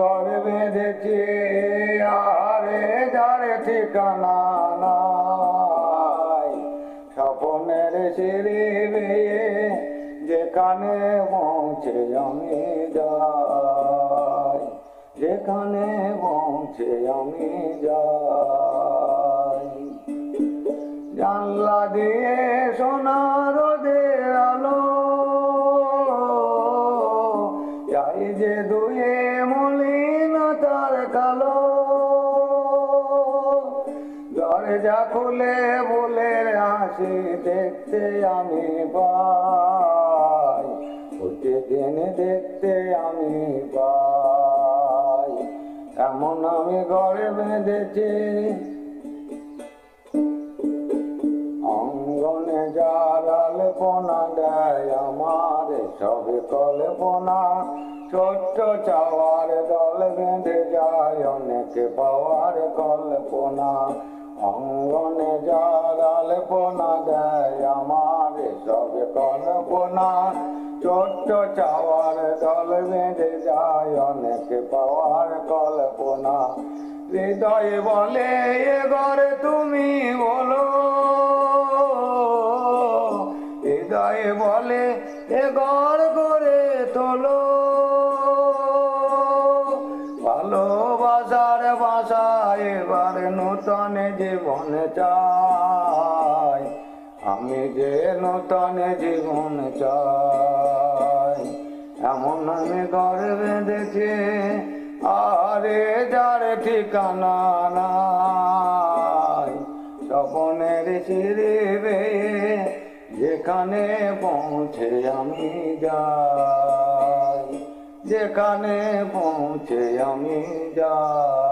ঘর বেঁধেছি আরে যার ঠিকানা নাই, স্বপ্নের সিঁড়ি বেয়ে যেখানে পৌঁছে আমি যাই, যেখানে পৌঁছে আমি যাই। জানলা দিয়ে সোনা রোদের আলো, যাই যে দুয়ে মলিনতার কালো, দরজা খুলে ফুলের হাসি দেখতে আমি পাই, প্রতিদিন দেখতে আমি পাই। এমন আমি ঘর বেঁধেছি অঙ্গনে যার আলপনা দেয় আমার সব কল্পনা, ছোট্ট চাওয়ার দল বেঁধে যায় অনেক পাওয়ার কল্পনা। অঙ্গনে যার আলপনা দেয় আমার সব কল্পনা, ছোট্ট চাওয়ার দল বেঁধে যায় অনেক পাওয়ার কল্পনা। হৃদয় বলে এ ঘরে তুমি বলো, হৃদয় বলে এ ঘর করে তোলো, ভালোবাসার ভাষা এবার নূতন জীবন চাই, আমি যে নূতন জীবন চাই। এমন আমি ঘর বেঁধেছি আরে যার ঠিকানা নাই, স্বপ্নের সিঁড়ি বেয়ে যেখানে পৌঁছে আমি যাই, যেখানে পৌঁছে আমি যাই।